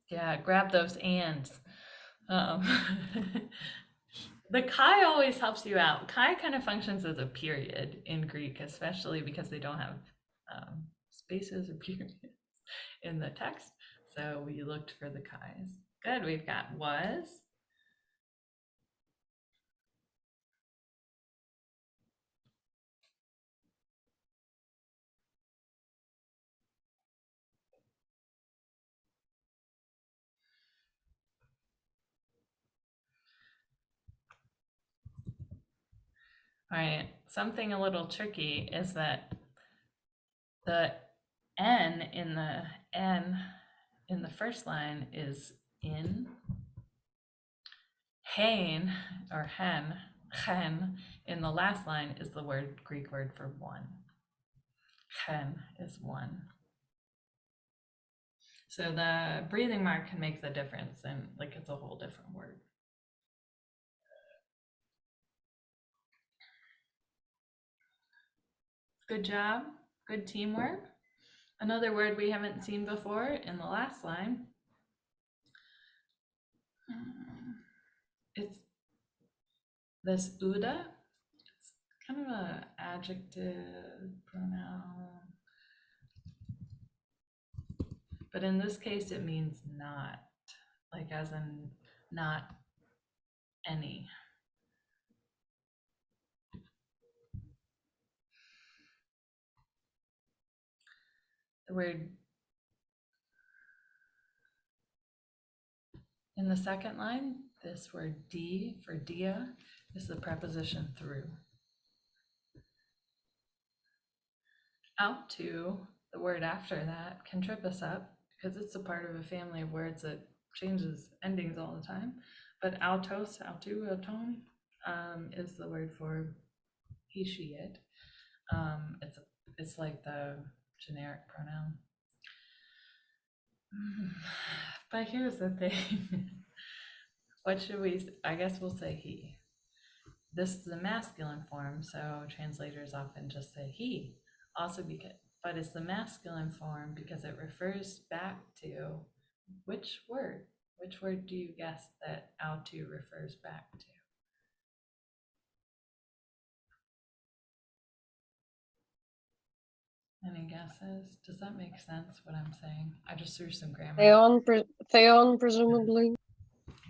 Yeah, grab those ands. Um, the chi always helps you out. Chi kind of functions as a period in Greek, especially because they don't have spaces or periods in the text. So we looked for the chi's. Good, we've got was. All right, something a little tricky is that the N in the first line is in. Hein or hen in the last line is the Greek word for one. Hen is one. So the breathing mark can make the difference, and like it's a whole different word. Good job, good teamwork. Another word we haven't seen before in the last line. It's this uda. It's kind of an adjective pronoun. But in this case, it means not, like as in not any. The word in the second line, this word D for dia is the preposition through. Out to, the word after that, can trip us up because it's a part of a family of words that changes endings all the time. But autos, autu, auton is the word for he, she, it. It's like the generic pronoun. But here's the thing. What should we, I guess we'll say he. This is a masculine form, so translators often just say he. Also because, but it's the masculine form because it refers back to which word? Which word do you guess that autu refers back to? Any guesses? Does that make sense what I'm saying? I just threw some grammar. Theon, presumably.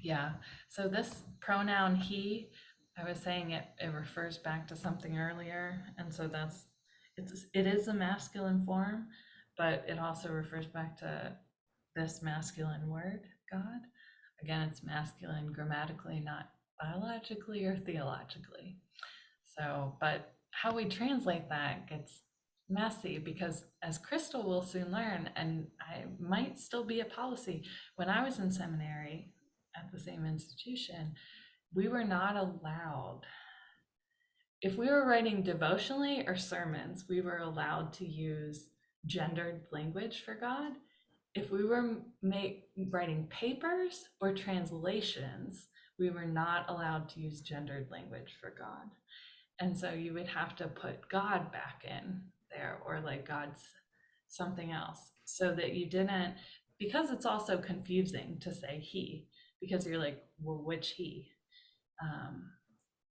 Yeah, so this pronoun he, I was saying it refers back to something earlier, and so it is a masculine form, but it also refers back to this masculine word, God. Again, it's masculine grammatically, not biologically or theologically. So, but how we translate that gets messy because, as Crystal will soon learn, and I might still be a policy, when I was in seminary at the same institution, we were not allowed, if we were writing devotionally or sermons, we were allowed to use gendered language for God. If we were writing papers or translations, we were not allowed to use gendered language for God. And so you would have to put God back in there, or like God's something else, so that you didn't, because it's also confusing to say he, because you're like, well, which he?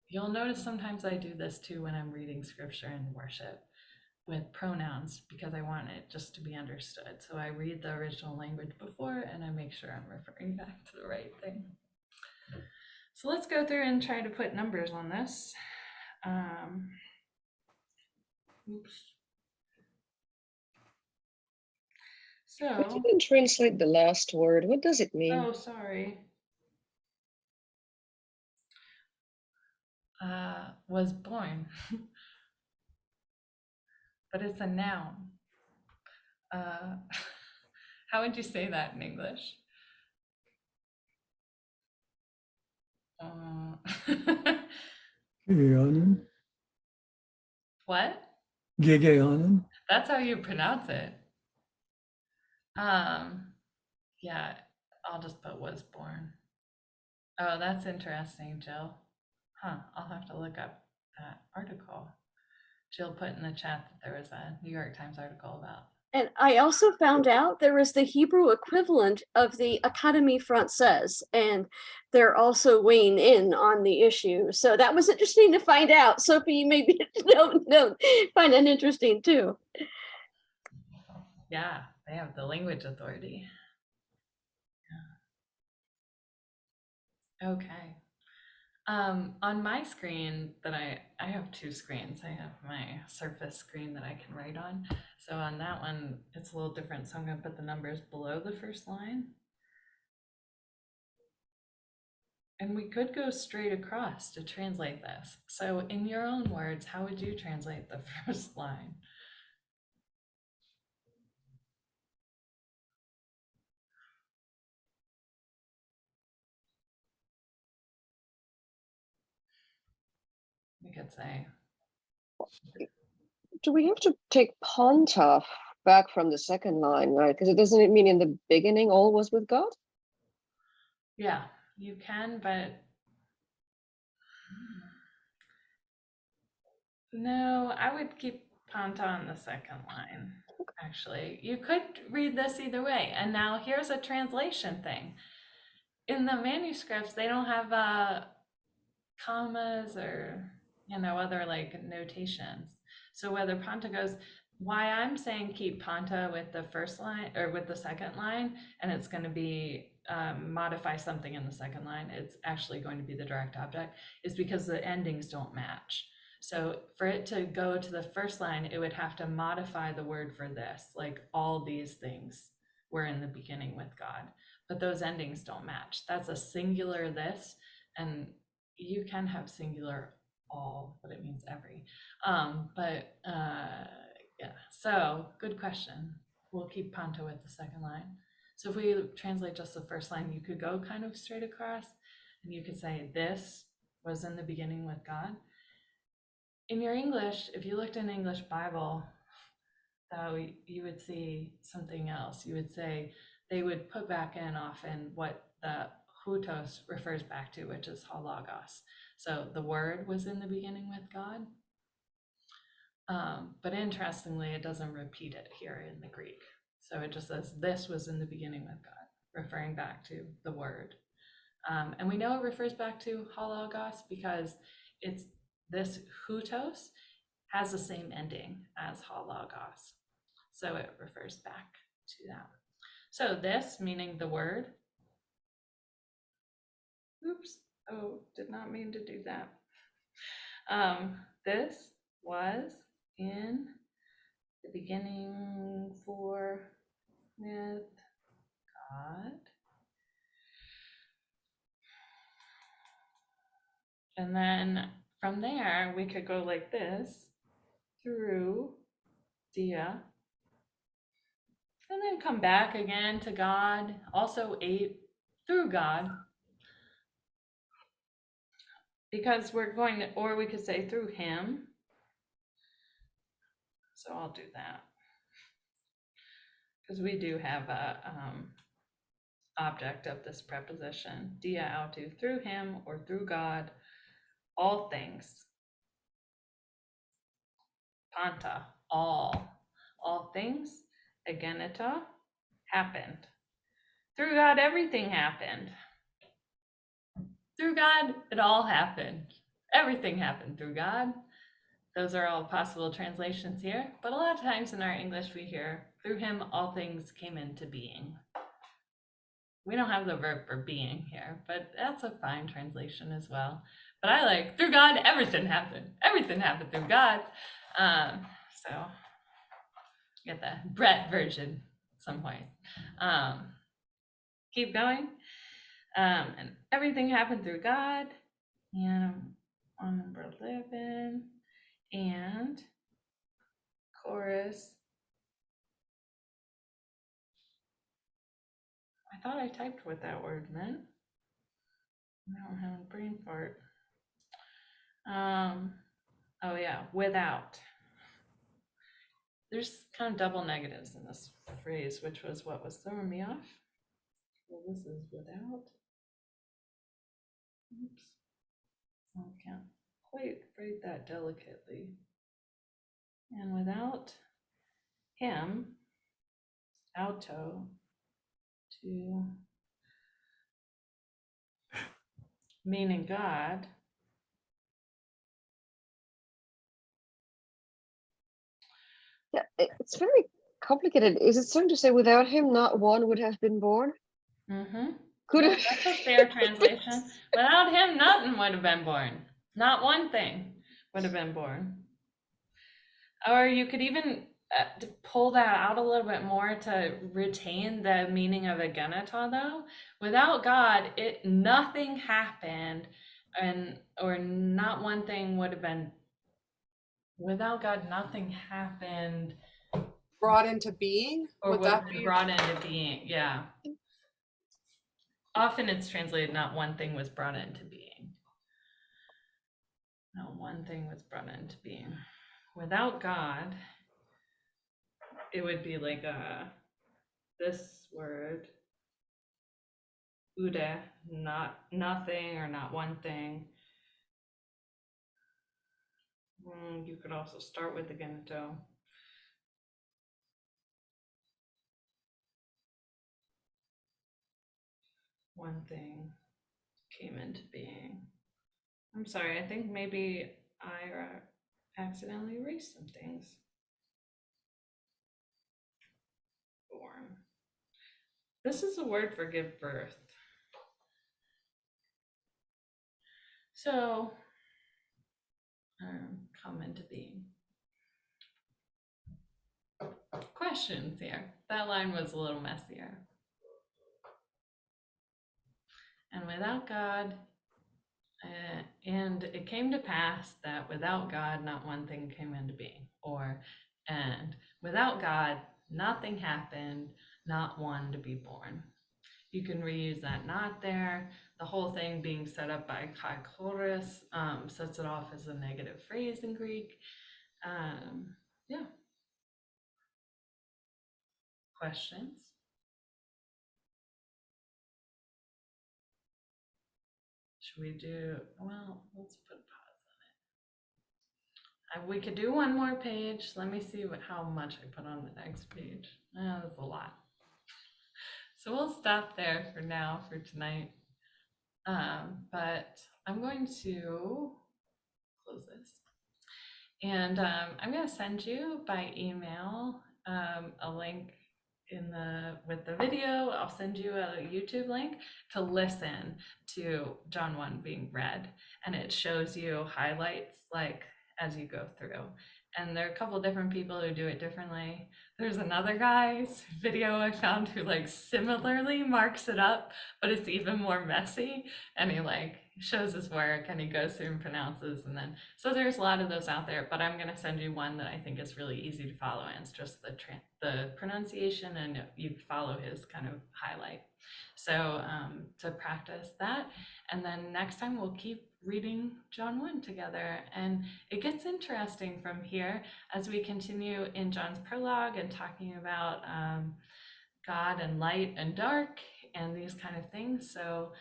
You'll notice sometimes I do this too when I'm reading scripture in worship with pronouns, because I want it just to be understood. So I read the original language before and I make sure I'm referring back to the right thing. So let's go through and try to put numbers on this. Oops. I So, didn't translate the last word. What does it mean? oh, sorry. Was born, but it's a noun. How would you say that in English? Gigeonen. What? Gigeonen. That's how you pronounce it. Yeah, I'll just put was born. Oh, that's interesting, Jill. Huh, I'll have to look up that article. Jill put in the chat that there was a New York Times article about And I also found out there is the Hebrew equivalent of the Académie Française, and they're also weighing in on the issue. So that was interesting to find out. Sophie, you maybe find that interesting too. Yeah, they have the language authority. Yeah. Okay. On my screen that I have two screens. I have my Surface screen that I can write on. So on that one, it's a little different. So I'm going to put the numbers below the first line. And we could go straight across to translate this. So in your own words, how would you translate the first line? We could say, Do we have to take Ponta back from the second line, right? Because it doesn't mean in the beginning all was with God? yeah, you can, but no, I would keep Panta on the second line. Actually, you could read this either way. And now here's a translation thing. In the manuscripts, they don't have commas or other like notations. So whether Panta goes, why I'm saying keep Panta with the first line or with the second line, and it's going to be modify something in the second line, it's actually going to be the direct object, is because the endings don't match. So for it to go to the first line, it would have to modify the word for this, like all these things were in the beginning with God, but those endings don't match. That's a singular this, and you can have singular all, but it means every. Yeah, so good question. We'll keep Panta with the second line. So if we translate just the first line, you could go kind of straight across and you could say, this was in the beginning with God. In your English, if you looked in English Bible, though, you would see something else. You would say, they would put back in often what the hutos refers back to, which is hologos. So the word was in the beginning with God. But interestingly, it doesn't repeat it here in the Greek. So it just says, this was in the beginning with God, referring back to the word. And we know it refers back to hologos because it's this hutos has the same ending as hologos. So it refers back to that. So this, meaning the word. Oops. Oh, did not mean to do that. This was in the beginning with God. And then from there, we could go like this through Dia. And then come back again to God, also 8 through God. Because we're going to, or we could say through him. So I'll do that. Because we do have a object of this preposition, dia autu, through him or through God, all things. Panta, all things, agenita, happened. Through God, everything happened. Through God, it all happened. Everything happened through God. Those are all possible translations here, but a lot of times in our English we hear, through him all things came into being. We don't have the verb for being here, but that's a fine translation as well. But I like, through God, everything happened. Everything happened through God. So get the Brett version at some point. Keep going. And everything happened through God. And on number 11, and chorus. I thought I typed what that word meant. Now I'm having a brain fart. Oh yeah, without. There's kind of double negatives in this phrase, which was what was throwing me off. Well, this is without. Oops. I can't quite write that delicately. And without him, auto to meaning God. Yeah, it's very complicated. Is it something to say without him, not one would have been born? Mm-hmm. Could Yeah, it? that's a fair translation. Without him, nothing would have been born. Not one thing would have been born. Or you could even to pull that out a little bit more to retain the meaning of agenata, though. Without God, nothing happened, and or not one thing would have been. Without God, nothing happened Brought into being? or Would would that have be? been brought into being. Yeah. Often it's translated, not one thing was brought into being. Not one thing was brought into being. Without God, it would be like this word, ude, not nothing or not one thing. You could also start with the genital. One thing came into being. I'm sorry, I think maybe I accidentally erased some things. Born. This is a word for give birth. So, come into being. Questions here. That line was a little messier. And without God, and it came to pass that without God, not one thing came into being. And without God, nothing happened, not one to be born. You can reuse that not there. The whole thing being set up by kai chorus sets it off as a negative phrase in Greek. Yeah. Questions? Should we do, well, let's put a pause on it. We could do one more page. Let me see how much I put on the next page. That's a lot. So we'll stop there for now for tonight. But I'm going to close this. And I'm going to send you by email a link with the video. I'll send you a YouTube link to listen to John 1 being read, and it shows you highlights like as you go through. And there are a couple of different people who do it differently. There's another guy's video I found who like similarly marks it up, but it's even more messy, and he like shows his work and he goes through and pronounces, and then so there's a lot of those out there, but I'm going to send you one that I think is really easy to follow, and it's just the pronunciation, and you follow his kind of highlight. So to practice that, and then next time we'll keep reading John 1 together, and it gets interesting from here as we continue in John's prologue and talking about God and light and dark and these kind of things. So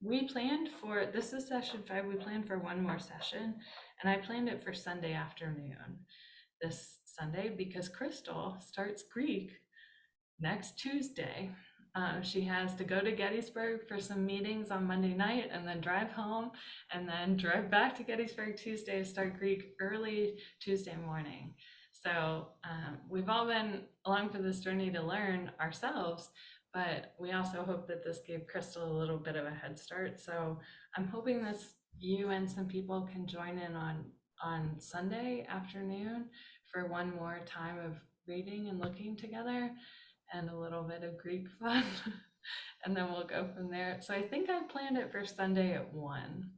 we planned for, this is session 5, we planned for one more session, and I planned it for Sunday afternoon this Sunday because Crystal starts Greek next Tuesday. She has to go to Gettysburg for some meetings on Monday night and then drive home and then drive back to Gettysburg Tuesday to start Greek early Tuesday morning. So we've all been along for this journey to learn ourselves, but we also hope that this gave Crystal a little bit of a head start. So I'm hoping this you and some people can join in on Sunday afternoon for one more time of reading and looking together and a little bit of Greek fun. And then we'll go from there. So I think I planned it for Sunday at 1.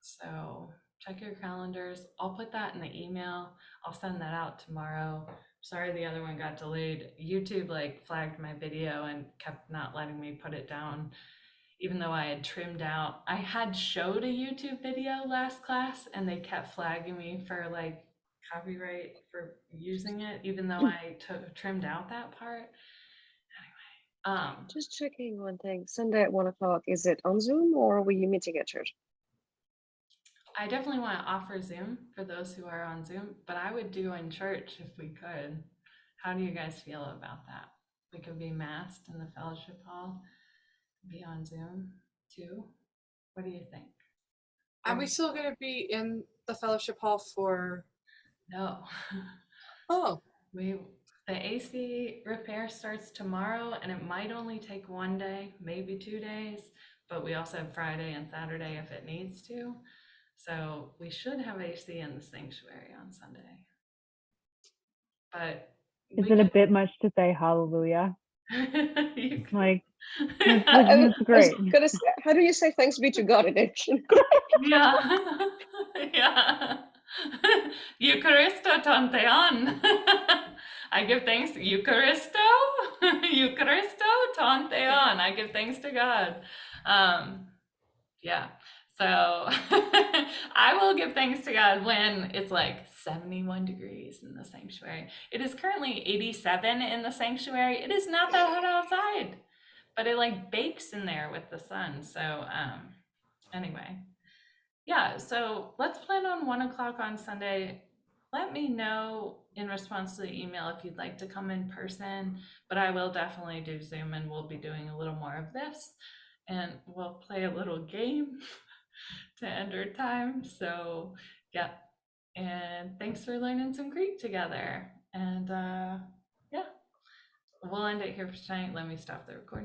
So check your calendars. I'll put that in the email. I'll send that out tomorrow. Sorry the other one got delayed. YouTube like flagged my video and kept not letting me put it down, even though I had trimmed out. I had showed a YouTube video last class and they kept flagging me for like copyright for using it, even though I trimmed out that part. Anyway, Just checking one thing. Sunday at 1 o'clock. Is it on Zoom or were you meeting at church? I definitely want to offer Zoom for those who are on Zoom, but I would do in church if we could. How do you guys feel about that? We could be masked in the fellowship hall, be on Zoom too. What do you think? Are we still going to be in the fellowship hall for? No. Oh, The AC repair starts tomorrow, and it might only take 1 day, maybe 2 days, but we also have Friday and Saturday if it needs to. So we should have AC in the sanctuary on Sunday. But Is it a bit much to say hallelujah? you could- Like, I it's was great. gonna say, how do you say thanks be to God in ancient? yeah. Yeah. Eucharisto Tanteon. I give thanks. Eucharisto? Eucharisto Tanteon. I give thanks to God. Yeah. So I will give thanks to God when it's like 71 degrees in the sanctuary. It is currently 87 in the sanctuary. It is not that hot outside, but it like bakes in there with the sun. So anyway. Yeah, so let's plan on 1 o'clock on Sunday. Let me know in response to the email if you'd like to come in person, but I will definitely do Zoom, and we'll be doing a little more of this, and we'll play a little game to end our time. So yeah, and thanks for learning some Greek together. And yeah, we'll end it here for tonight. Let me stop the recording.